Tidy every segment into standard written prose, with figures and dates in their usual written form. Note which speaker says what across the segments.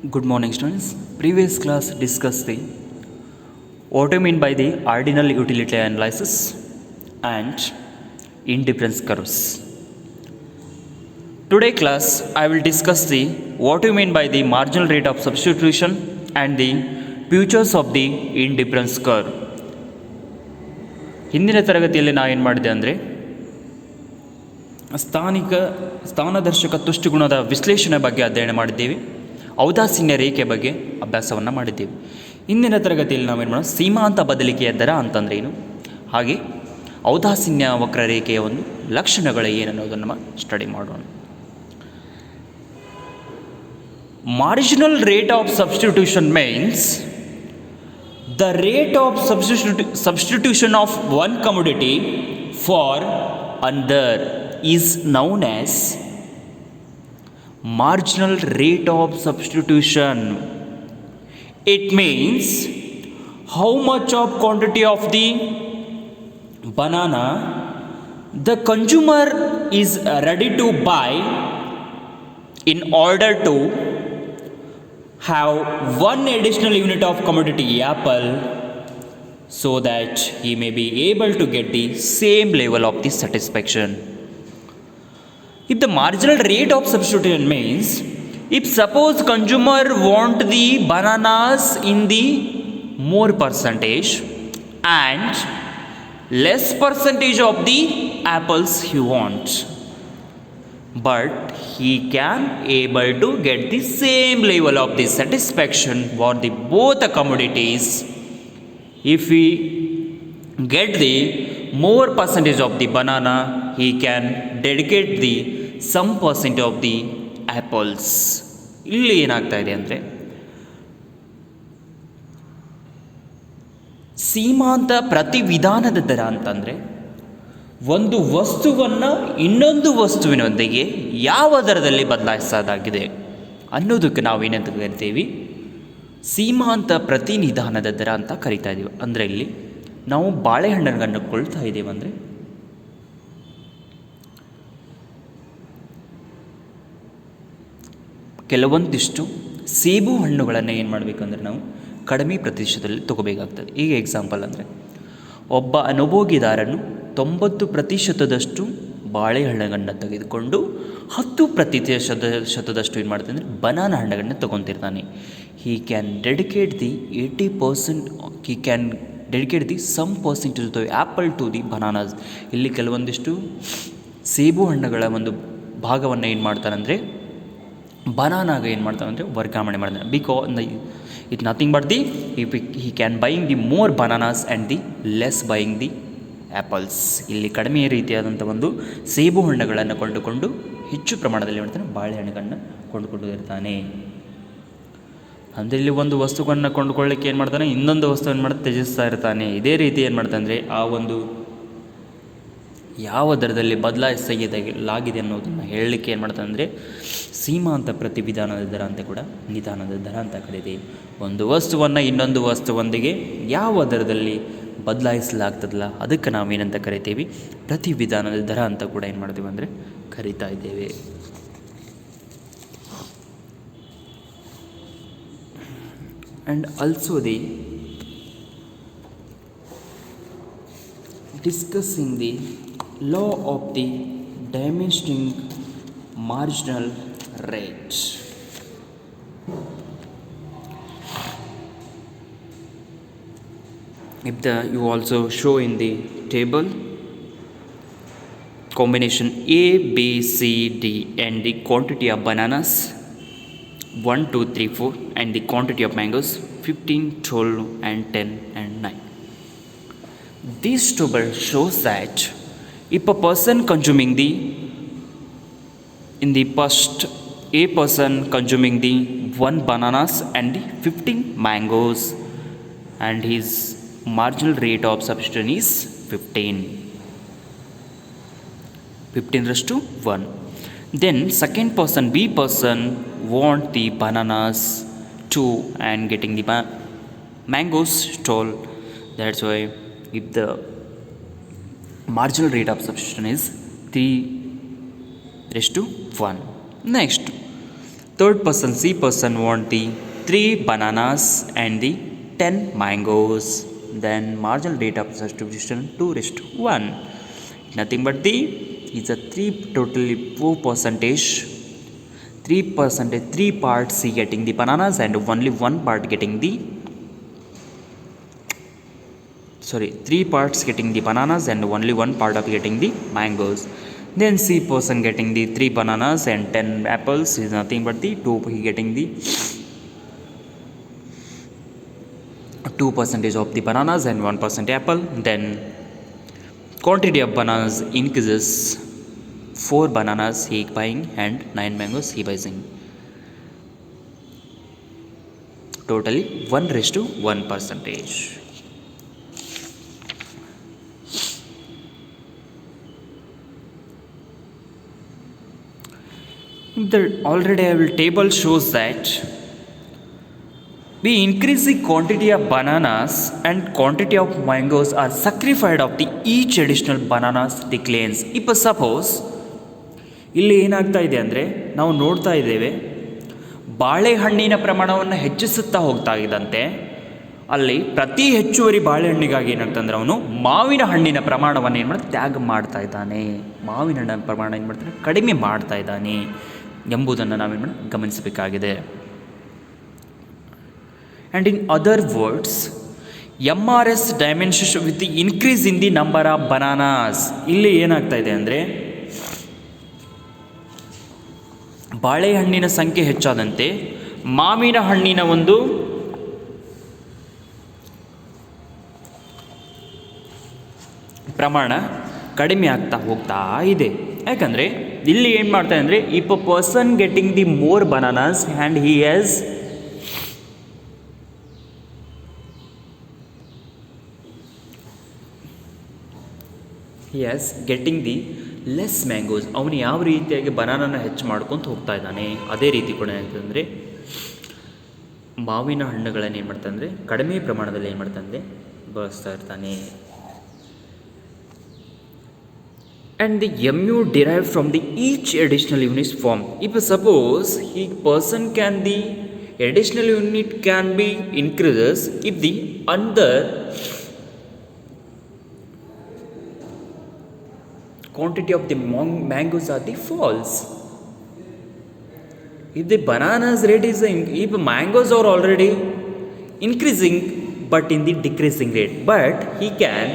Speaker 1: Good morning, students. Previous class discussed the what I mean by the ordinal utility analysis and indifference curves. Today class I will discuss the what you mean by the marginal rate of substitution and the features of the indifference curve. ಹಿಂದಿನ ತರಗತಿಯಲ್ಲಿ ನಾವು ಏನು ಮಾಡಿದೆ ಅಂದರೆ ಸ್ಥಾನದರ್ಶಕ ತುಷ್ಟಗುಣದ ವಿಶ್ಲೇಷಣೆ ಬಗ್ಗೆ ಅಧ್ಯಯನ ಮಾಡಿದ್ದೇವೆ. ಔದಾಸೀನ್ಯ ರೇಖೆ ಬಗ್ಗೆ ಅಭ್ಯಾಸವನ್ನು ಮಾಡಿದ್ದೇವೆ. ಇಂದಿನ ತರಗತಿಯಲ್ಲಿ ನಾವೇನು ಮಾಡೋಣ, ಸೀಮಾಂತ ಬದಲಿಕೆಯ ದರ ಅಂತಂದರೆ ಏನು, ಹಾಗೆ ಔದಾಸೀನ್ಯ ವಕ್ರರೇಖೆಯ ಒಂದು ಲಕ್ಷಣಗಳು ಏನನ್ನೋದನ್ನು ನಾವು ಸ್ಟಡಿ ಮಾಡೋಣ. Marginal rate of substitution means the rate of substitution of one commodity for another is known as marginal rate of substitution. It means how much of quantity of the banana the consumer is ready to buy in order to have one additional unit of commodity apple, so that he may be able to get the same level of the satisfaction. If the marginal rate of substitution means, if suppose consumer want the bananas in the more percentage and less percentage of the apples he wants, but he can able to get the same level of the satisfaction for the both the commodities if we get the more percentage of the banana, he can dedicate the some percent of the apples. ಇಲ್ಲಿ ಏನಾಗ್ತಾ ಇದೆ ಅಂದರೆ, ಸೀಮಾಂತ ಪ್ರತಿವಿಧಾನದ ದರ ಅಂತಂದರೆ ಒಂದು ವಸ್ತುವನ್ನು ಇನ್ನೊಂದು ವಸ್ತುವಿನೊಂದಿಗೆ ಯಾವ ದರದಲ್ಲಿ ಬದಲಾಯಿಸೋದಾಗಿದೆ ಅನ್ನೋದಕ್ಕೆ ನಾವೇನಂತ ಕರಿತೀವಿ, ಸೀಮಾಂತ ಪ್ರತಿನಿಧಾನದ ದರ ಅಂತ ಕರಿತಾ ಇದ್ದೀವಿ. ಅಂದರೆ ಇಲ್ಲಿ ನಾವು ಬಾಳೆಹಣ್ಣನ್ನು ಕೊಳ್ತಾ ಇದ್ದೀವಿ ಅಂದರೆ ಕೆಲವೊಂದಿಷ್ಟು ಸೇಬು ಹಣ್ಣುಗಳನ್ನು ಏನು ಮಾಡಬೇಕಂದ್ರೆ ನಾವು ಕಡಿಮೆ ಪ್ರತಿಶತದಲ್ಲಿ ತಗೋಬೇಕಾಗ್ತದೆ. ಈಗ ಎಕ್ಸಾಂಪಲ್ ಅಂದರೆ, ಒಬ್ಬ ಅನುಭೋಗಿದಾರನು 90% ಬಾಳೆಹಣ್ಣುಗಳನ್ನು ತೆಗೆದುಕೊಂಡು 10% ಏನು ಮಾಡ್ತಾನೆ ಅಂದರೆ ಬನಾನಾ ಹಣ್ಣುಗಳನ್ನ ತೊಗೊತಿರ್ತಾನೆ. He can dedicate the 80%, he can dedicate the some percentage the apple to the bananas. ಇಲ್ಲಿ ಕೆಲವೊಂದಿಷ್ಟು ಸೇಬು ಹಣ್ಣುಗಳ ಒಂದು ಭಾಗವನ್ನು ಏನು ಮಾಡ್ತಾನಂದರೆ ಬನಾನಾಗ ಏನು ಮಾಡ್ತಾನಂದರೆ ವರ್ಗಾವಣೆ ಮಾಡ್ತಾನೆ. Because it nothing but the he can buying the more bananas and the less buying the apples. ಇಲ್ಲಿ ಕಡಿಮೆ ರೀತಿಯಾದಂಥ ಒಂದು ಸೇಬು ಹಣ್ಣುಗಳನ್ನು ಕೊಂಡುಕೊಂಡು ಹೆಚ್ಚು ಪ್ರಮಾಣದಲ್ಲಿ ಮಾಡ್ತಾನೆ ಬಾಳೆಹಣ್ಣುಗಳನ್ನು ಕೊಂಡುಕೊಂಡು ಇರ್ತಾನೆ. ಅಂದರೆ ಇಲ್ಲಿ ಒಂದು ವಸ್ತುವನ್ನು ಕೊಂಡುಕೊಳ್ಳಿಕ್ಕೆ ಏನು ಮಾಡ್ತಾನೆ, ಇನ್ನೊಂದು ವಸ್ತುವನ್ನು ಮಾಡಿ ತ್ಯಜಿಸ್ತಾ ಇರ್ತಾನೆ. ಇದೇ ರೀತಿ ಏನು ಮಾಡ್ತಾನೆ ಅಂದರೆ ಆ ಒಂದು ಯಾವ ದರದಲ್ಲಿ ಬದಲಾಯಿಸಲಾಗಿದೆ ಅನ್ನೋದನ್ನು ಹೇಳಲಿಕ್ಕೆ ಏನು ಮಾಡ್ತಾನೆ ಅಂದರೆ ಸೀಮಾಂತ ಪ್ರತಿವಿಧಾನದ ದರ ಅಂತ ಕೂಡ ನಿಧಾನದ ದರ ಅಂತ ಕರೀತೀವಿ. ಒಂದು ವಸ್ತುವನ್ನು ಇನ್ನೊಂದು ವಸ್ತುವೊಂದಿಗೆ ಯಾವ ದರದಲ್ಲಿ ಬದಲಾಯಿಸಲಾಗ್ತದಲ್ಲ ಅದಕ್ಕೆ ನಾವೇನಂತ ಕರಿತೀವಿ, ಪ್ರತಿವಿಧಾನದ ದರ ಅಂತ ಕೂಡ ಏನು ಮಾಡ್ತೀವಿ ಅಂದರೆ ಕರಿತಾ ಇದ್ದೇವೆ. And also the discussing the law of the diminishing marginal rate. If you also show in the table combination A, B, C, D and the quantity of bananas 1, 2, 3, 4 and the quantity of mangoes 15, 12 and 10 and 9. This table shows that if a person consuming the in the first a person consuming the 1 bananas and the 15 mangoes and his marginal rate of substitution is 15:1. Then second person B person want the bananas 2 and getting the mangoes stole. That's why if the marginal rate of substitution is 3:1. Next, Third person, C person want the 3 bananas and the 10 mangoes. Then marginal rate of substitution 2:1. Nothing but the is a 3 totally 4 percentage. 3%, 3 parts C getting the bananas and only 1 part getting the 3 parts getting the bananas and only 1 part of getting the mangoes. Then C person getting the 3 bananas and 10 apples is nothing but the 2 he getting the 2% of the bananas and 1% apple. Then quantity of bananas increases. 4 bananas he buying and 9 mangoes he buying. Totally 1:1%. The already table shows that we increase the quantity of bananas and quantity of mangoes are sacrificed of the each additional bananas declines. If suppose ಇಲ್ಲಿ ಏನಾಗ್ತಾ ಇದೆ ಅಂದರೆ ನಾವು ನೋಡ್ತಾ ಇದ್ದೇವೆ ಬಾಳೆಹಣ್ಣಿನ ಪ್ರಮಾಣವನ್ನು ಹೆಚ್ಚಿಸುತ್ತಾ ಹೋಗ್ತಾ ಇದ್ದಂತೆ ಅಲ್ಲಿ ಪ್ರತಿ ಹೆಚ್ಚುವರಿ ಬಾಳೆಹಣ್ಣಿಗಾಗಿ ಏನಾಗ್ತದೆ ಅಂದರೆ ಅವನು ಮಾವಿನ ಹಣ್ಣಿನ ಪ್ರಮಾಣವನ್ನು ಏನು ಮಾಡ್ತಾನೆ ತ್ಯಾಗ ಮಾಡ್ತಾ ಇದ್ದಾನೆ, ಮಾವಿನ ಹಣ್ಣಿನ ಪ್ರಮಾಣ ಏನು ಮಾಡ್ತಾನೆ ಕಡಿಮೆ ಮಾಡ್ತಾ ಇದ್ದಾನೆ ಎಂಬುದನ್ನು ನಾವೇನು ಮಾಡಿ ಗಮನಿಸಬೇಕಾಗಿದೆ. And in other words MRS diminishes with the increase in the number of bananas. ಇಲ್ಲಿ ಏನಾಗ್ತಾ ಇದೆ ಅಂದರೆ ಬಾಳೆಹಣ್ಣಿನ ಸಂಖ್ಯೆ ಹೆಚ್ಚಾದಂತೆ ಮಾವಿನ ಹಣ್ಣಿನ ಒಂದು ಪ್ರಮಾಣ ಕಡಿಮೆ ಆಗ್ತಾ ಹೋಗ್ತಾ ಇದೆ. ಯಾಕಂದರೆ ಇಲ್ಲಿ ಏನು ಮಾಡ್ತಾರೆ ಅಂದರೆ if a person getting the more bananas and he has getting the less mangoes, ಅವನು ಯಾವ ರೀತಿಯಾಗಿ ಬನಾನನ ಹೆಚ್ಚು ಮಾಡ್ಕೊತ ಹೋಗ್ತಾ ಇದ್ದಾನೆ ಅದೇ ರೀತಿ ಕೂಡ ಏನಾಗ್ತದೆ ಮಾವಿನ ಹಣ್ಣುಗಳನ್ನು ಏನು ಮಾಡ್ತಾನೆ ಅಂದರೆ ಕಡಿಮೆ ಪ್ರಮಾಣದಲ್ಲಿ ಏನು ಮಾಡ್ತಾನೆ ಬಳಸ್ತಾ ಇರ್ತಾನೆ. And the mu derived from the each additional unit form. If suppose he person can the additional unit can be increases if the other quantity of the mangoes are the false. If the bananas rate is if mangoes are already increasing but in the decreasing rate, but he can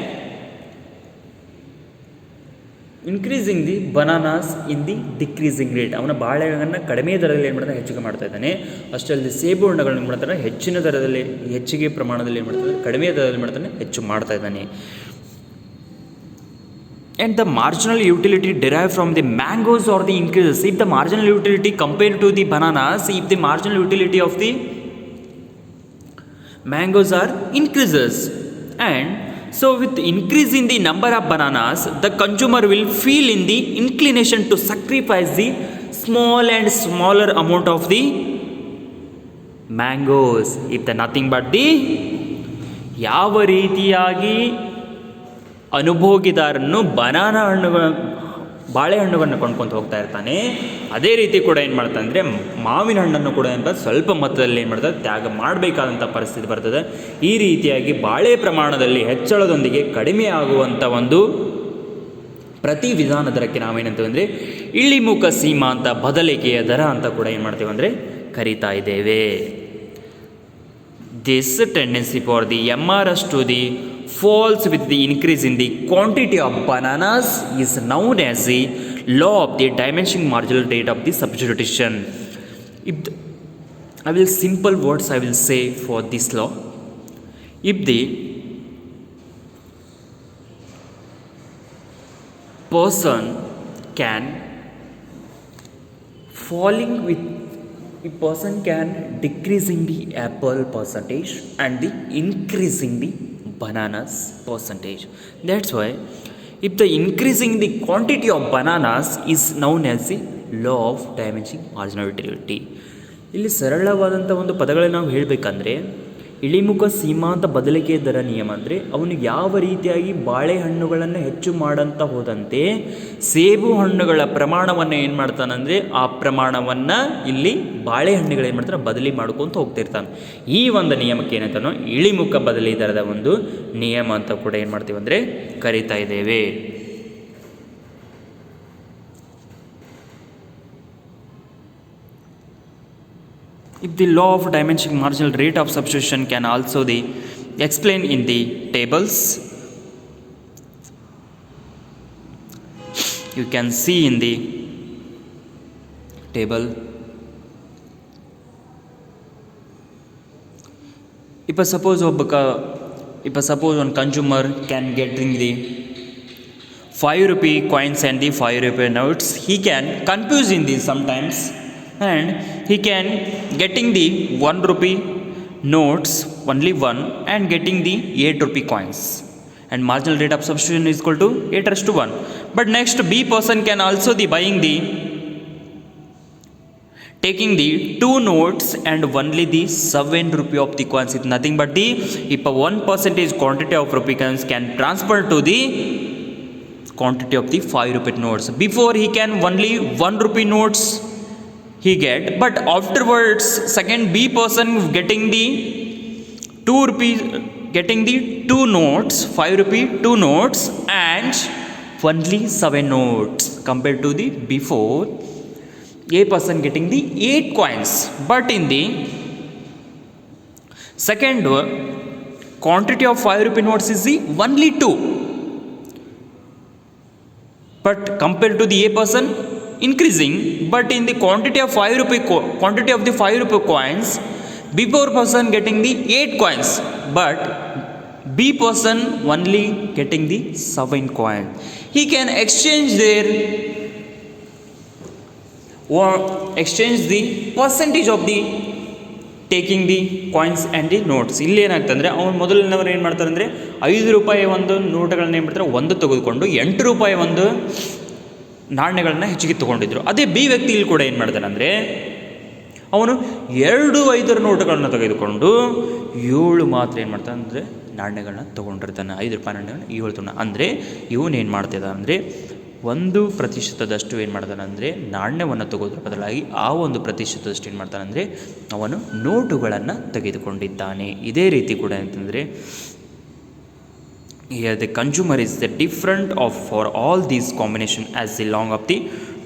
Speaker 1: increasing the bananas in the decreasing rate. ಅವನ ಬಾಳೆಹಣ್ಣನ್ನು ಕಡಿಮೆ ದರದಲ್ಲಿ ಏನು ಮಾಡ್ತಾನೆ ಹೆಚ್ಚಿಗೆ ಮಾಡ್ತಾ ಇದ್ದಾನೆ. ಅಷ್ಟೇ ಅಲ್ಲದೆ ಸೇಬು ಹಣ್ಣುಗಳನ್ನ ಏನು ಮಾಡ್ತಾನೆ ಹೆಚ್ಚಿನ ದರದಲ್ಲಿ ಹೆಚ್ಚಿಗೆ ಪ್ರಮಾಣದಲ್ಲಿ ಏನು ಮಾಡ್ತಾನೆ ಕಡಿಮೆ ದರದಲ್ಲಿ ಮಾಡ್ತಾನೆ ಹೆಚ್ಚು ಮಾಡ್ತಾ ಇದ್ದಾನೆ. And the marginal utility derive from the mangoes are the increases. If the marginal utility compare to the bananas, if the marginal utility of the mangoes are increases, and so with increase in the number of bananas the consumer will feel in the inclination to sacrifice the small and smaller amount of the mangoes. If the nothing but the ಯಾವ ರೀತಿಯಾಗಿ ಅನುಭೋಗಿದಾರನ್ನು banana ಹಣ್ಣುಗಳ ಬಾಳೆಹಣ್ಣುಗಳನ್ನು ಕೊಂಡ್ಕೊತ ಹೋಗ್ತಾ ಇರ್ತಾನೆ, ಅದೇ ರೀತಿ ಕೂಡ ಏನು ಮಾಡ್ತಾನೆ ಅಂದರೆ ಮಾವಿನ ಹಣ್ಣನ್ನು ಕೂಡ ಏನು ಸ್ವಲ್ಪ ಮೊತ್ತದಲ್ಲಿ ಏನು ಮಾಡ್ತಾರೆ ತ್ಯಾಗ ಮಾಡಬೇಕಾದಂಥ ಪರಿಸ್ಥಿತಿ ಬರ್ತದೆ. ಈ ರೀತಿಯಾಗಿ ಬಾಳೆ ಪ್ರಮಾಣದಲ್ಲಿ ಹೆಚ್ಚಳದೊಂದಿಗೆ ಕಡಿಮೆ ಆಗುವಂಥ ಒಂದು ಪ್ರತಿ ವಿಧಾನ ದರಕ್ಕೆ ನಾವೇನಂತೀವಿ ಅಂದರೆ ಇಳಿಮುಖ ಸೀಮಾಂತ ಬದಲಿಕೆಯ ದರ ಅಂತ ಕೂಡ ಏನು ಮಾಡ್ತೀವಿ ಅಂದರೆ ಕರೀತಾ ಇದ್ದೇವೆ. This tendency for the MRS to the falls with the increase in the quantity of bananas is known as the law of the diminishing marginal rate of the substitution. I will simple words I will say for this law. If the person can falling with a person can decreasing the apple percentage and the increasing the bananas percentage. That's why if the increasing the quantity of bananas is known as the law of diminishing marginal utility. ಇಲ್ಲಿ ಸರಳವಾದಂಥ ಒಂದು ಪದಗಳನ್ನು ನಾವು ಹೇಳಬೇಕಂದ್ರೆ ಇಳಿಮುಖ ಸೀಮಾಂತ ಬದಲಿಕೆ ದರ ನಿಯಮ ಅಂದರೆ ಅವನಿಗೆ ಯಾವ ರೀತಿಯಾಗಿ ಬಾಳೆಹಣ್ಣುಗಳನ್ನು ಹೆಚ್ಚು ಮಾಡಂತ ಹೋದಂತೆ ಸೇಬು ಹಣ್ಣುಗಳ ಪ್ರಮಾಣವನ್ನು ಏನು ಮಾಡ್ತಾನಂದರೆ ಆ ಪ್ರಮಾಣವನ್ನು ಇಲ್ಲಿ ಬಾಳೆಹಣ್ಣುಗಳು ಏನು ಮಾಡ್ತಾನೆ ಬದಲಿ ಮಾಡ್ಕೊತ ಹೋಗ್ತಿರ್ತಾನೆ. ಈ ಒಂದು ನಿಯಮಕ್ಕೆ ಏನಂತಾನೋ ಇಳಿಮುಖ ಬದಲಿ ದರದ ಒಂದು ನಿಯಮ ಅಂತ ಕೂಡ ಏನು ಮಾಡ್ತೀವಿ ಅಂದರೆ ಕರಿತಾ ಇದ್ದೇವೆ. If the law of diminishing marginal rate of substitution can also be explained in the tables, you can see in the table. If suppose one consumer can getting the 5 rupee coins and the 5 rupee notes, he can confuse in these sometimes. And he can getting the 1 rupee notes only one and getting the 8 rupee coins, and marginal rate of substitution is equal to 8:1. But next B person can also the buying the taking the 2 notes and only the 7 rupee of the coins. It's nothing but the if a 1% quantity of rupee coins can transfer to the quantity of the 5 rupee notes. Before he can only 1 rupee notes he get, but afterwards second B person getting the 2 rupees, getting the 2 notes, 5 rupee 2 notes and only 7 notes compared to the before A person getting the 8 coins. But in the second quantity of 5 rupee notes is the only 2, but compared to the A person increasing, but in the quantity of 5 rupee quantity of the 5 rupee coins, before person getting the 8 coins, but B person only getting the 7 coin. He can exchange their or exchange the percentage of the taking the coins and the notes. ಇಲ್ಲಿ ಏನಾಗ್ತಂದರೆ ಅವ್ನು ಮೊದಲಿನವರು ಏನು ಮಾಡ್ತಾರೆ ಅಂದರೆ 5 ರೂಪಾಯಿ ಒಂದು ನೋಟುಗಳನ್ನ ಏನು ಮಾಡ್ತಾರೆ ಒಂದು ತೆಗೆದುಕೊಂಡು 8 ರೂಪಾಯಿ ಒಂದು ನಾಣ್ಯಗಳನ್ನ ಹೆಚ್ಚಿಗೆ ತೊಗೊಂಡಿದ್ರು. ಅದೇ ಬಿ ವ್ಯಕ್ತಿ ಇಲ್ಲಿ ಕೂಡ ಏನು ಮಾಡ್ತಾನೆ ಅಂದರೆ ಅವನು 2 5 ನೋಟುಗಳನ್ನ ತೆಗೆದುಕೊಂಡು 7 ಮಾತ್ರ ಏನು ಮಾಡ್ತಾನೆ ಅಂದರೆ ನಾಣ್ಯಗಳನ್ನ ತೊಗೊಂಡಿರ್ತಾನೆ. 5 ರೂಪಾಯಿ ನಾಣ್ಯಗಳನ್ನ 7 ತೊಗೊಂಡು ಅಂದರೆ ಇವನೇನು ಮಾಡ್ತಿದ್ದ ಅಂದರೆ 1% ಏನು ಮಾಡ್ತಾನೆ ಅಂದರೆ ನಾಣ್ಯವನ್ನು ತೆಗೆದ್ರ ಬದಲಾಗಿ ಆ 1% ಏನು ಮಾಡ್ತಾನೆ ಅಂದರೆ ಅವನು ನೋಟುಗಳನ್ನು ತೆಗೆದುಕೊಂಡಿದ್ದಾನೆ. ಇದೇ ರೀತಿ ಕೂಡ ಅಂತಂದರೆ here the consumer is the different of for all these combination as the long of the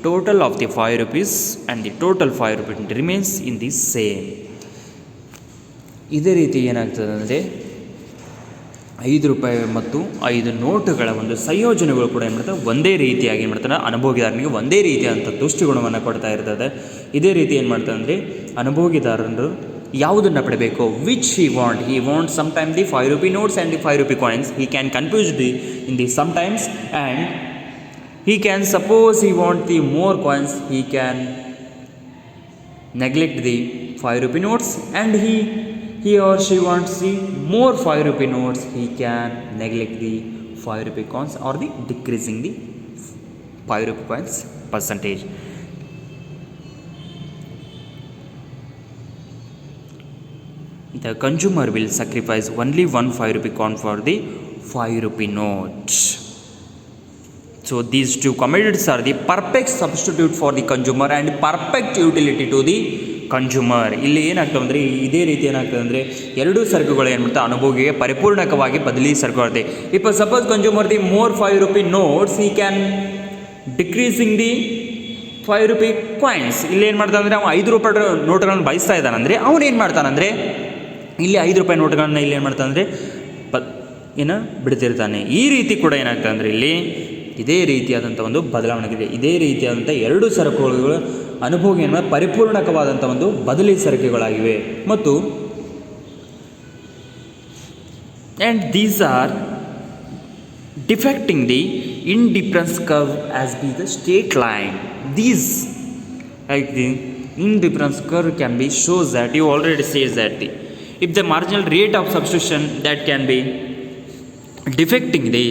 Speaker 1: total of the 5 rupees and the total 5 rupees remains in the same. ಇದೇ ರೀತಿ ಏನಾಗ್ತದೆ ಅಂದರೆ 5 ರೂಪಾಯಿ ಮತ್ತು 5 ನೋಟುಗಳ ಒಂದು ಸಂಯೋಜನೆಗಳು ಕೂಡ ಏನು ಮಾಡ್ತಾರೆ ಒಂದೇ ರೀತಿಯಾಗಿ ಏನು ಮಾಡ್ತಾರೆ ಅನುಭೋಗಿದಾರನಿಗೆ ಒಂದೇ ರೀತಿಯಾದಂಥ ದೃಷ್ಟಿಗುಣವನ್ನು ಕೊಡ್ತಾ ಇರ್ತದೆ. ಇದೇ ರೀತಿ ಏನು ಮಾಡ್ತಾರೆ ಅಂದರೆ ಅನುಭೋಗಿದಾರರು ಯಾವುದನ್ನು ಪಡಬೇಕು which he want sometimes the 5 rupee notes and the 5 rupee coins. He can confuse in the sometimes, and he can suppose he want the more coins, he can neglect the 5 rupee notes, and he or she wants the more 5 rupee notes, he can neglect the 5 rupee coins or the decreasing the 5 rupee coins percentage. The consumer will sacrifice only 1 5 rupee coin for the 5 rupee note. So these two commodities are the perfect substitute for the consumer and perfect utility to the consumer. ಇಲ್ಲಿ ಏನಾಗ್ತದೆ ಅಂದರೆ ಇದೇ ರೀತಿ ಏನಾಗ್ತದೆ ಅಂದರೆ ಎರಡೂ ಸರಕುಗಳು ಏನು ಮಾಡ್ತಾರೆ ಅನುಭೋಗಿಗೆ ಪರಿಪೂರ್ಣಕವಾಗಿ ಬದಲಿ ಸರಕುಗಳತೆ. If suppose consumer the more 5 rupee notes, he can decreasing the 5 rupee coins. ಇಲ್ಲಿ ಏನು ಮಾಡ್ತಾನೆ ಅಂದರೆ ಅವನು 5 ರೂಪಾಯಿ ನೋಟುಗಳನ್ನು ಬಯಸ್ತಾ ಇದ್ದಾನಂದರೆ ಅವನು ಏನು ಮಾಡ್ತಾನಂದರೆ ಇಲ್ಲಿ 5 ರೂಪಾಯಿ ನೋಟುಗಳನ್ನ ಇಲ್ಲಿ ಏನು ಮಾಡ್ತಾನೆ ಅಂದರೆ ಬಿಡ್ತಿರ್ತಾನೆ. ಈ ರೀತಿ ಕೂಡ ಏನಾಗ್ತದೆ ಅಂದರೆ ಇಲ್ಲಿ ಇದೇ ರೀತಿಯಾದಂಥ ಒಂದು ಬದಲಾವಣೆ ಇದೆ. ಇದೇ ರೀತಿಯಾದಂಥ ಎರಡು ಸರಕುಗಳು ಅನುಭೋಗಿ ಏನು ಪರಿಪೂರ್ಣಕವಾದಂಥ ಒಂದು ಬದಲಿ ಸರಕುಗಳಾಗಿವೆ. ಮತ್ತು and these are depicting the indifference curve as be the straight line. These like the indifference curve can be shows that you already says that if the marginal rate of substitution that can be defecting the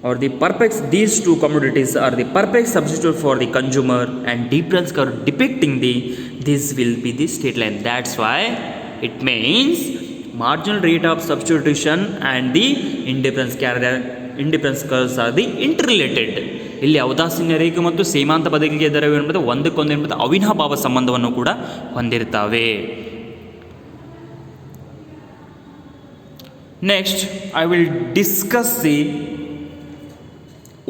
Speaker 1: or the perfect, these two commodities are the perfect substitute for the consumer, and difference curve depicting the this will be the straight line. That's why It means marginal rate of substitution and the indifference curves are the interrelated. ಇಲ್ಲಿ ಔದಾಸೀನ್ಯ ರೇಖೆ ಮತ್ತು ಸೀಮಾಂತ ಬದಲಿಗೆ ದರವು ಎಂಬುದು ಒಂದಕ್ಕೊಂದು ಎಂಬುದು ಅವಿನಾಭಾವ ಸಂಬಂಧವನ್ನು ಕೂಡ ಹೊಂದಿರ್ತವೆ. Next I will discuss the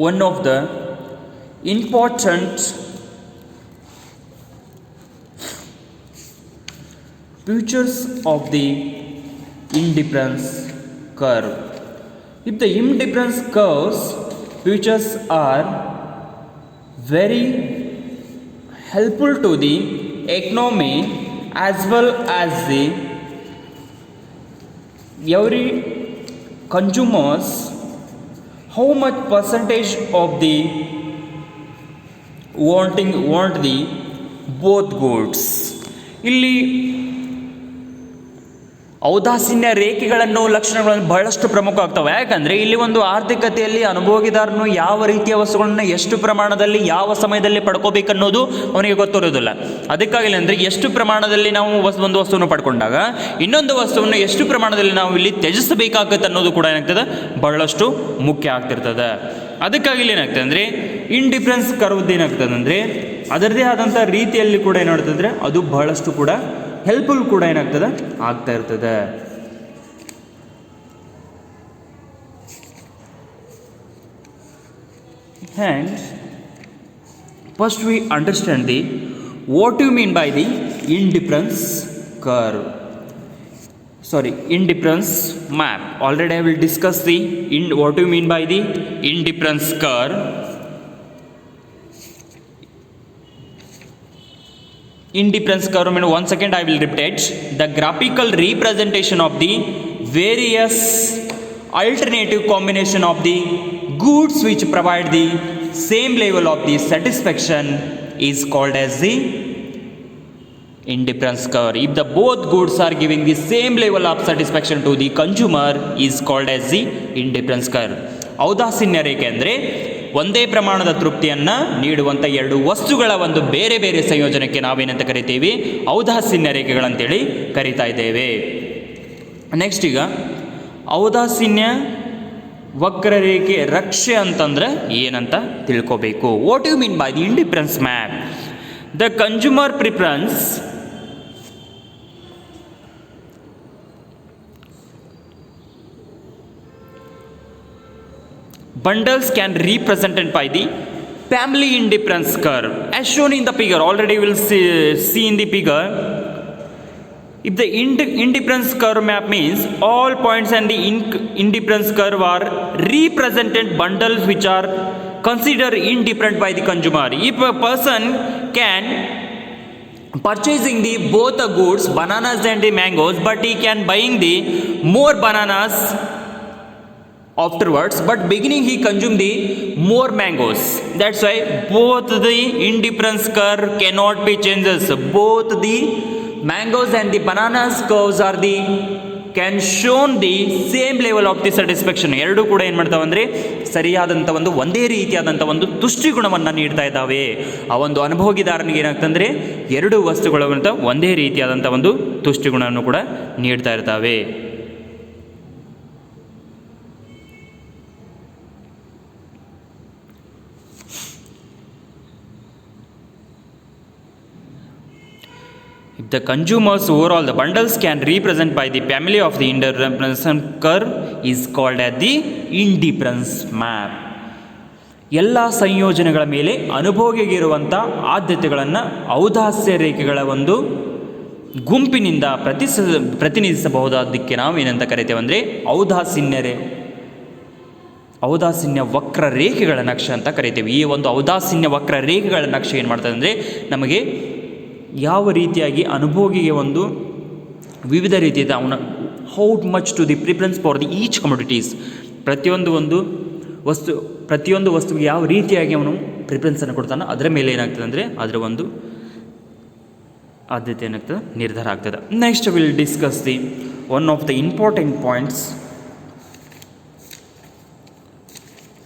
Speaker 1: one of the important features of the indifference curve. If the indifference curves features are very helpful to the economy as well as the every consumers, how much percentage of the want the both goods. ಇಲ್ಲಿ ಔದಾಸೀನ್ಯ ರೇಖೆಗಳನ್ನು ಲಕ್ಷಣಗಳನ್ನು ಬಹಳಷ್ಟು ಪ್ರಮುಖ ಆಗ್ತವೆ. ಯಾಕಂದರೆ ಇಲ್ಲಿ ಒಂದು ಆರ್ಥಿಕತೆಯಲ್ಲಿ ಅನುಭೋಗಿದಾರನು ಯಾವ ರೀತಿಯ ವಸ್ತುಗಳನ್ನು ಎಷ್ಟು ಪ್ರಮಾಣದಲ್ಲಿ ಯಾವ ಸಮಯದಲ್ಲಿ ಪಡ್ಕೋಬೇಕನ್ನೋದು ಅವನಿಗೆ ಗೊತ್ತಿರೋದಿಲ್ಲ. ಅದಕ್ಕಾಗಿ ಅಂದರೆ ಎಷ್ಟು ಪ್ರಮಾಣದಲ್ಲಿ ನಾವು ಒಂದು ವಸ್ತುವನ್ನು ಪಡ್ಕೊಂಡಾಗ ಇನ್ನೊಂದು ವಸ್ತುವನ್ನು ಎಷ್ಟು ಪ್ರಮಾಣದಲ್ಲಿ ನಾವು ಇಲ್ಲಿ ತ್ಯಜಿಸಬೇಕಾಗುತ್ತೆ ಅನ್ನೋದು ಕೂಡ ಏನಾಗ್ತದೆ ಬಹಳಷ್ಟು ಮುಖ್ಯ ಆಗ್ತಿರ್ತದೆ. ಅದಕ್ಕಾಗಿ ಇಲ್ಲಿ ಏನಾಗ್ತದೆ ಅಂದರೆ ಇಂಡಿಫರೆನ್ಸ್ ಕರ್ವ್ದು ಏನಾಗ್ತದೆ ಅಂದರೆ ಅದರದೇ ಆದಂಥ ರೀತಿಯಲ್ಲಿ ಕೂಡ ಏನಾಗ್ತದೆ ಅದು ಬಹಳಷ್ಟು ಕೂಡ ಹೆಲ್ಪ್ಫುಲ್ ಕೂಡ ಏನಾಗ್ತದೆ ಆಗ್ತಾ ಇರ್ತದೆ. And first we understand the what you mean by the indifference curve. Indifference map. Already I will discuss the what you mean by the indifference curve. Indifference curve, once second I will repeat. The graphical representation of the various alternative combination of the goods which provide the same level of the satisfaction is called as the indifference curve. If the both goods are giving the same level of satisfaction to the consumer is called as the indifference curve. ಔದಾಸೀನ್ಯ ರೇಖೆ ಅಂದರೆ ಒಂದೇ ಪ್ರಮಾಣದ ತೃಪ್ತಿಯನ್ನು ನೀಡುವಂಥ ಎರಡು ವಸ್ತುಗಳ ಒಂದು ಬೇರೆ ಬೇರೆ ಸಂಯೋಜನೆಗೆ ನಾವೇನಂತ ಕರಿತೀವಿ ಔದಾಸೀನ್ಯ ರೇಖೆಗಳಂತೇಳಿ ಕರಿತಾ ಇದ್ದೇವೆ. ನೆಕ್ಸ್ಟ್ ಈಗ ಔದಾಸೀನ್ಯ ವಕ್ರರೇಖೆ ರಕ್ಷೆ ಅಂತಂದರೆ ಏನಂತ ತಿಳ್ಕೋಬೇಕು. What you mean by the indifference map? The consumer preference bundles can represented by the family indifference curve as shown in the figure. Already we will see in the figure. If the indifference curve map means all points and the indifference curve are represented bundles which are considered indifferent by the consumer. If a person can purchasing the both the goods, bananas and the mangoes, but he can buying the more bananas afterwards, but beginning he consume the more mangoes. That's why both the indifference curve cannot be changes. Both the mangoes and the bananas curves are the can shown the same level of the satisfaction. ಎರಡೂ ಕೂಡ ಏನು ಮಾಡ್ತಾವೆ ಅಂದರೆ ಸರಿಯಾದಂಥ ಒಂದು ಒಂದೇ ರೀತಿಯಾದಂಥ ಒಂದು ತುಷ್ಟಿ ಗುಣವನ್ನು ನೀಡ್ತಾ ಇದ್ದಾವೆ. ಆ ಒಂದು ಅನುಭೋಗಿದಾರನಿಗೆ ಏನಾಗ್ತಂದರೆ ಎರಡು ವಸ್ತುಗಳಂತ ಒಂದೇ ರೀತಿಯಾದಂಥ ಒಂದು ತುಷ್ಟಿ ಗುಣವನ್ನು ಕೂಡ ನೀಡ್ತಾ ಇರ್ತವೆ. If the consumers overall the bundles can represent by the family of the indifference curve is called as the indifference map. ಎಲ್ಲ ಸಂಯೋಜನೆಗಳ ಮೇಲೆ ಅನುಭೋಗಿಗಿರುವಂಥ ಆದ್ಯತೆಗಳನ್ನು ಔದಾಸ್ಯ ರೇಖೆಗಳ ಒಂದು ಗುಂಪಿನಿಂದ ಪ್ರತಿನಿಧಿಸಬಹುದಾದಕ್ಕೆ ನಾವು ಏನಂತ ಕರಿತೇವೆ ಅಂದರೆ ಔದಾಸೀನ್ಯ ವಕ್ರ ರೇಖೆಗಳ ನಕ್ಷೆ ಅಂತ ಕರಿತೇವೆ. ಈ ಒಂದು ಔದಾಸೀನ್ಯ ವಕ್ರ ರೇಖೆಗಳ ನಕ್ಷೆ ಏನು ಮಾಡ್ತದೆ ಅಂದರೆ ನಮಗೆ ಯಾವ ರೀತಿಯಾಗಿ ಅನುಭೋಗಿಗೆ ಒಂದು ವಿವಿಧ ರೀತಿಯ ಅವನ how much to the preference for the each commodities ಪ್ರತಿಯೊಂದು ವಸ್ತುವಿಗೆ ಯಾವ ರೀತಿಯಾಗಿ ಅವನು ಪ್ರಿಫರೆನ್ಸನ್ನು ಕೊಡ್ತಾನೋ ಅದರ ಮೇಲೆ ಏನಾಗ್ತದೆ ಅಂದರೆ ಅದರ ಒಂದು ಆದ್ಯತೆ ಏನಾಗ್ತದೆ ನಿರ್ಧಾರ ಆಗ್ತದೆ. Next will discuss the one of the important points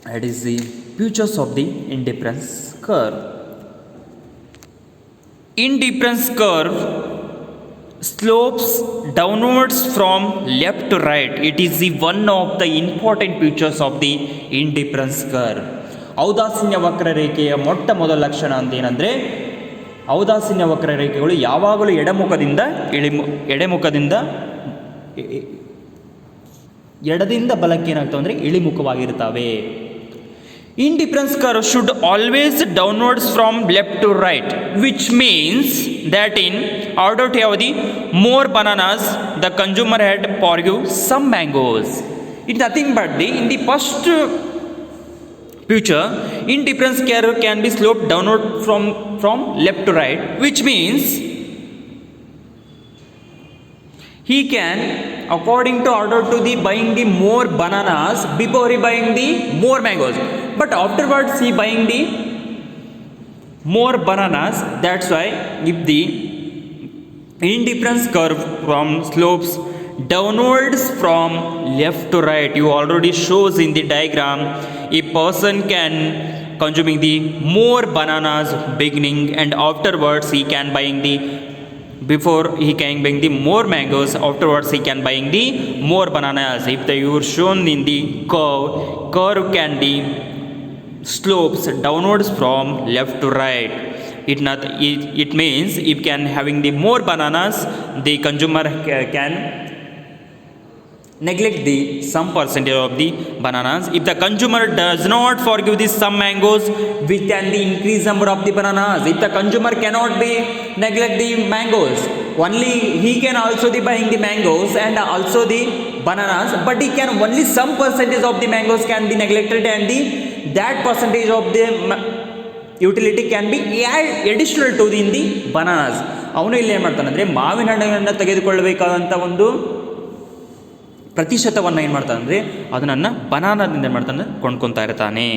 Speaker 1: that is the features of the indifference curve. Indifference curve slopes downwards from left to right. It is the one of the important features of the indifference curve. ಔದಾಸೀನ್ಯ ವಕ್ರರೇಖೆಯ ಮೊಟ್ಟ ಮೊದಲ ಲಕ್ಷಣ ಅಂತ ಏನಂದರೆ ಔದಾಸೀನ್ಯ ವಕ್ರರೇಖೆಗಳು ಯಾವಾಗಲೂ ಎಡದಿಂದ ಬಲಕ್ಕೆ ಏನಾಗ್ತವೆ ಅಂದರೆ ಇಳಿಮುಖವಾಗಿರ್ತವೆ. Indifference curve should always downwards from left to right, which means that in order to have the more bananas, the consumer had forgive some mangoes. It's nothing but in the first future, indifference curve can be sloped downward from left to right, which means he can, according to order to the buying the more bananas before he buying the more mangoes, but afterwards he buying the more bananas. That's why if the indifference curve from slopes downwards from left to right, you already shows in the diagram, a person can consuming the more bananas beginning and afterwards he can buying the before he can bring the more mangoes, afterwards he can buying the more bananas. If you are shown in the curve can be slopes downwards from left to right. It means if can having the more bananas, the consumer can neglect the some percentage of the bananas. If the consumer does not forgive the some mangoes, we can the increase number of the bananas. If the consumer cannot be neglect the mangoes, only he can also the buying the mangoes and also the bananas, but he can only some percentage of the mangoes can be neglected and that percentage of the utility can be additional to in the bananas. ಅವನು ಇಲ್ಲಿ ಏನು ಮಾಡ್ತಾನೆ ಅಂದರೆ ಮಾವಿನ ಹಣ್ಣನ್ನು ತೆಗೆದುಕೊಳ್ಳಬೇಕಾದಂಥ ಒಂದು ಪ್ರತಿಶತವನ್ನು ಏನು ಮಾಡ್ತಾನೆ ಅಂದರೆ ಅದನ್ನು ಬನಾನಾದಿಂದ ಏನು ಮಾಡ್ತಾನೆ ಕೊಂಡ್ಕೊತಾ ಇರ್ತಾನೆ.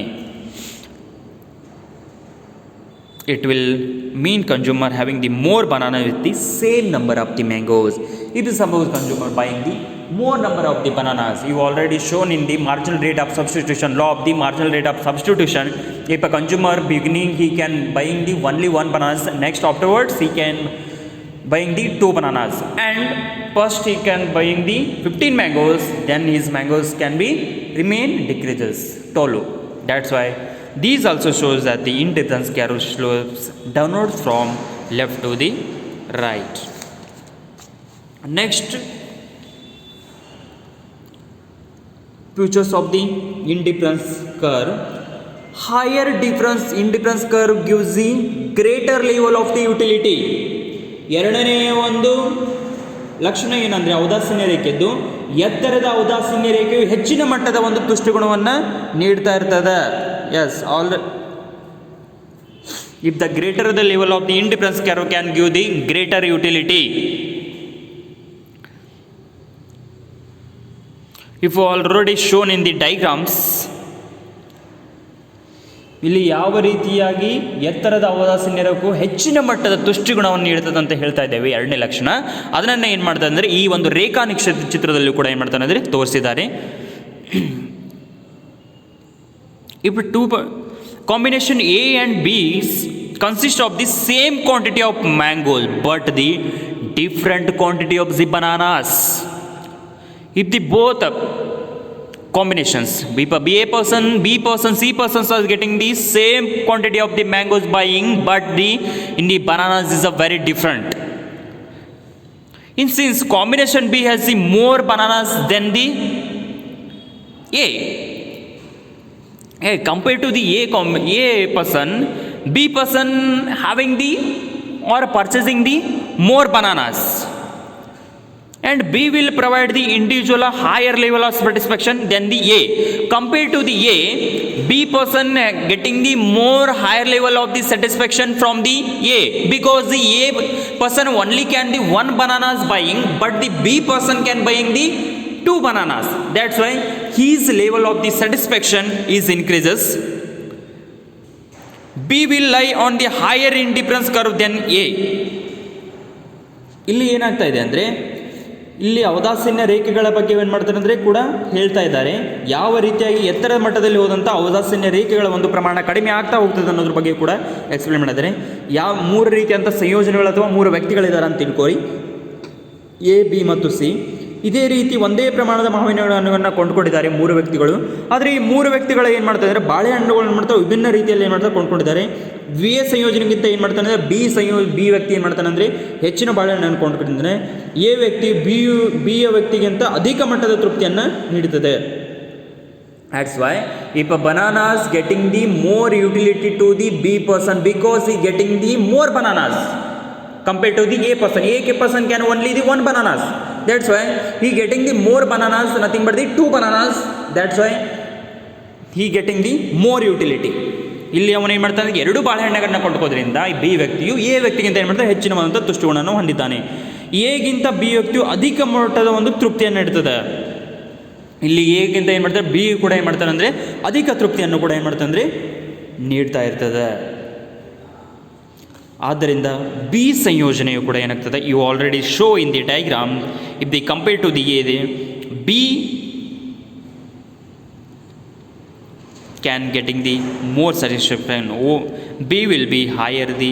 Speaker 1: It will mean consumer having the more banana with the same number of the mangoes. If you suppose consumer buying the more number of the bananas, you already shown in the marginal rate of substitution, law of the marginal rate of substitution. If a consumer beginning he can buying the only one bananas, next afterwards he can buying the 2 bananas, and first he can buying the 15 mangoes, then his mangoes can be remain decreases tolu. That's why these also shows that the indifference curve slopes downward from left to the right. Next, features of the indifference curve. Higher indifference curve gives the greater level of the utility. ಎರಡನೆಯ ಒಂದು ಲಕ್ಷಣ ಏನಂದರೆ ಔದಾಸೀನ್ಯ ರೇಖೆದ್ದು ಎತ್ತರದ ಔದಾಸೀನ್ಯ ರೇಖೆಯು ಹೆಚ್ಚಿನ ಮಟ್ಟದ ಒಂದು ತುಷ್ಟಿಗುಣವನ್ನು ನೀಡ್ತಾ ಇರ್ತದೆ. As all if the greater the level of the indifference curve can give the greater utility. If already shown in the diagrams, ಇಲ್ಲಿ ಯಾವ ರೀತಿಯಾಗಿ ಎತ್ತರದ ಔದಾಸೀನ್ಯ ರೇಖೆಯು ಹೆಚ್ಚಿನ ಮಟ್ಟದ ತುಷ್ಟಿಗುಣವನ್ನು ನೀಡುತ್ತದೆ ಅಂತ ಹೇಳ್ತಾ ಇದ್ದೇವೆ. ಎರಡನೇ ಲಕ್ಷಣ ಅದನ್ನು ಏನು ಮಾಡ್ತಾರೆ ಅಂದರೆ ಈ ಒಂದು ರೇಖಾ ಚಿತ್ರದಲ್ಲೂ ಕೂಡ ಏನು ಮಾಡ್ತಾರೆ ಅಂದರೆ ತೋರಿಸಿದ್ದಾರೆ. If two combination A and B consist of the same quantity of mangoes but the different quantity of the bananas, if the both combinations, if a B person, C persons are getting the same quantity of the mangoes buying, but in the bananas is a very different. Since combination B has the more bananas than the A, compared to the A person, B person having the or purchasing the more bananas, and B will provide the individual a higher level of satisfaction than the A. Compared to the A, B person getting the more higher level of the satisfaction from the A, because the A person only can the 1 bananas buying, but the B person can buying the 2 bananas. That's why his level of the satisfaction is increases. B will lie on the higher indifference curve than A. ಇಲ್ಲಿ ಏನಾಗ್ತಾ ಇದೆ ಅಂದರೆ ಇಲ್ಲಿ ಔದಾಸೀನ್ಯ ರೇಖೆಗಳ ಬಗ್ಗೆ ಏನು ಮಾಡ್ತಾರೆ ಅಂದರೆ ಕೂಡ ಹೇಳ್ತಾ ಇದ್ದಾರೆ. ಯಾವ ರೀತಿಯಾಗಿ ಎತ್ತರ ಮಟ್ಟದಲ್ಲಿ ಹೋದಂಥ ಔದಾಸೀನ್ಯ ರೇಖೆಗಳ ಒಂದು ಪ್ರಮಾಣ ಕಡಿಮೆ ಆಗ್ತಾ ಹೋಗ್ತದೆ ಅನ್ನೋದ್ರ ಬಗ್ಗೆ ಕೂಡ ಎಕ್ಸ್ಪ್ಲೇನ್ ಮಾಡಿದ್ದಾರೆ. ಯಾವ 3 ರೀತಿಯಂಥ ಸಂಯೋಜನೆಗಳು ಅಥವಾ 3 ವ್ಯಕ್ತಿಗಳಿದ್ದಾರೆ ಅಂತ ತಿಳ್ಕೊಳ್ಳಿ. ಎ ಬಿ ಮತ್ತು ಸಿ ಇದೇ ರೀತಿ ಒಂದೇ ಪ್ರಮಾಣದ ಮಾವಿನ ಹಣ್ಣುಗಳನ್ನು ಕೊಂಡುಕೊಂಡಿದ್ದಾರೆ 3 ವ್ಯಕ್ತಿಗಳು. ಆದರೆ ಈ 3 ವ್ಯಕ್ತಿಗಳು ಏನು ಮಾಡ್ತಾರೆ ಅಂದರೆ ಬಾಳೆಹಣ್ಣುಗಳು ಏನು ಮಾಡ್ತಾರೆ ವಿಭಿನ್ನ ರೀತಿಯಲ್ಲಿ ಏನು ಮಾಡ್ತಾರೆ ಕೊಂಡುಕೊಂಡಿದ್ದಾರೆ. ವಿ ಎ ಸಂಯೋಜನೆಗಿಂತ ಏನು ಮಾಡ್ತಾನೆ ಅಂದರೆ ಬಿ ವ್ಯಕ್ತಿ ಏನು ಮಾಡ್ತಾನೆ ಅಂದರೆ ಹೆಚ್ಚಿನ ಬಾಳೆಹಣ್ಣನ್ನು ಕೊಂಡುಕೊಂಡಿದ್ದಾನೆ. ಎ ವ್ಯಕ್ತಿ ಬಿಯ ವ್ಯಕ್ತಿಗಿಂತ ಅಧಿಕ ಮಟ್ಟದ ತೃಪ್ತಿಯನ್ನು ನೀಡುತ್ತದೆ. That's why if a banana is getting the more utility to the B person because he getting the more bananas compared to the A person. A person can only the one bananas. That's why he getting the more bananas, nothing but the 2 bananas. That's why he getting the more utility. ಇಲ್ಲಿ ಅವನು ಏನು ಮಾಡ್ತಾನೆ, 2 ಬಾಳೆಹಣ್ಣುಗಳನ್ನ ಕೊಂಡುಕೋದ್ರಿಂದ B ವ್ಯಕ್ತಿಯು A ವ್ಯಕ್ತಿಗಿಂತ ಏನು ಮಾಡ್ತಾರೆ ಹೆಚ್ಚಿನ ತುಷ್ಟುಗುಣವನ್ನು ಹೊಂದಿದ್ದಾನೆ. ಎಗಿಂತ B ವ್ಯಕ್ತಿಯು ಅಧಿಕ ಮಟ್ಟದ ಒಂದು ತೃಪ್ತಿಯನ್ನು ನೀಡುತ್ತದೆ. ಇಲ್ಲಿ ಎಗಿಂತ ಏನು ಮಾಡ್ತಾರೆ ಬಿ ಕೂಡ ಏನು ಮಾಡ್ತಾರೆ ಅಂದರೆ ಅಧಿಕ ತೃಪ್ತಿಯನ್ನು ಕೂಡ ಏನು ಮಾಡ್ತಾರೆ ಅಂದರೆ ನೀಡ್ತಾ ಇರ್ತದೆ. ಆದ್ದರಿಂದ ಬಿ ಸಂಯೋಜನೆಯು ಕೂಡ ಏನಾಗ್ತದೆ, you already show in the diagram. If the compare to the A B can getting the more satisfaction. B will be higher the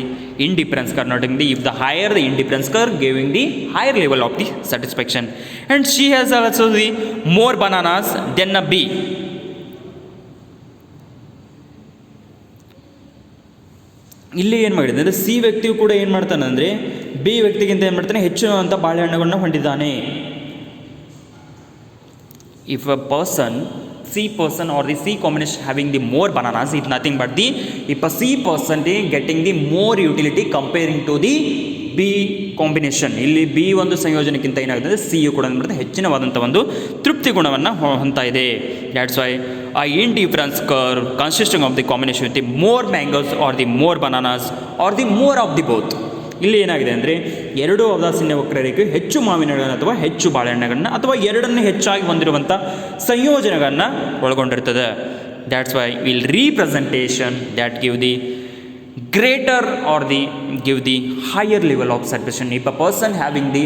Speaker 1: indifference curve, noting the if the higher the indifference curve giving the higher level of the satisfaction. And she has also the more bananas than a B. ಇಲ್ಲಿ ಏನು ಮಾಡಿದೆ ಅಂದರೆ C ವ್ಯಕ್ತಿಯು ಕೂಡ ಏನು ಮಾಡ್ತಾನೆ ಅಂದರೆ B ವ್ಯಕ್ತಿಗಿಂತ ಏನು ಮಾಡ್ತಾನೆ ಹೆಚ್ಚಿನ ಬಾಳೆಹಣ್ಣುಗಳನ್ನು ಹೊಂದಿದ್ದಾನೆ. If a person C person or the C combination having the more bananas is nothing but the if a C person is getting the more utility comparing to the B combination. ಇಲ್ಲಿ B ಒಂದು ಸಂಯೋಜನೆಗಿಂತ ಏನಾಗುತ್ತೆ ಅಂದರೆ C you ಕೂಡ ಹೆಚ್ಚಿನವಾದಂಥ ಒಂದು ತೃಪ್ತಿ ಗುಣವನ್ನು ಹೊಂದ್ತಾ ಇದೆ. That's why ಆ indifference curve consisting of the combination with the more mangoes are the more bananas R the more of the both. ಇಲ್ಲಿ ಏನಾಗಿದೆ ಅಂದರೆ 2 ಔದಾಸೀನ್ಯ ವಕ್ರರೇಖೆ ಹೆಚ್ಚು ಮಾವಿನಗಳನ್ನು ಅಥವಾ ಹೆಚ್ಚು ಬಾಳೆಹಣ್ಣುಗಳನ್ನು ಅಥವಾ ಎರಡನ್ನು ಹೆಚ್ಚಾಗಿ ಹೊಂದಿರುವಂಥ ಸಂಯೋಜನೆಗಳನ್ನು ಒಳಗೊಂಡಿರ್ತದೆ. That's why will representation that give the greater R the give the higher level of satisfaction. If a person having the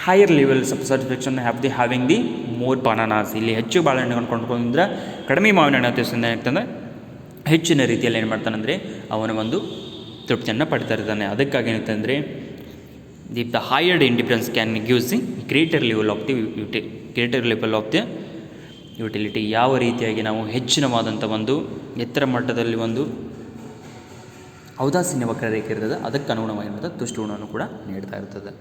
Speaker 1: higher levels of satisfaction having the more bananas. ಇಲ್ಲಿ ಹೆಚ್ಚು ಬಾಳೆಹಣ್ಣುಗಳನ್ನು ಕೊಂಡ್ಕೊಂಡ್ರೆ ಕಡಿಮೆ ಮಾವಿನ ಹಣ್ಣು ಏನಾಗ್ತದೆ ಹೆಚ್ಚಿನ ರೀತಿಯಲ್ಲಿ ಏನು ಮಾಡ್ತಾನಂದರೆ ಅವನ ಒಂದು ತೃಪ್ತಿಯನ್ನು ಪಡ್ತಾ ಇರ್ತಾನೆ. ಅದಕ್ಕಾಗಿ ಏನಾಗ್ತದೆ ಅಂದರೆ if the higher indifference can gives the greater level of the utility. ಯಾವ ರೀತಿಯಾಗಿ ನಾವು ಹೆಚ್ಚಿನವಾದಂಥ ಒಂದು ಎತ್ತರ ಮಟ್ಟದಲ್ಲಿ ಒಂದು ಔದಾಸೀನ್ಯ ವಕ್ರರೇಖೆ ಇರ್ತದೆ ಅದಕ್ಕೆ ಅನುಗುಣವಾಗಿ ತುಷ್ಟುಗುಣವನ್ನು ಕೂಡ ನೀಡ್ತಾ ಇರ್ತದೆ.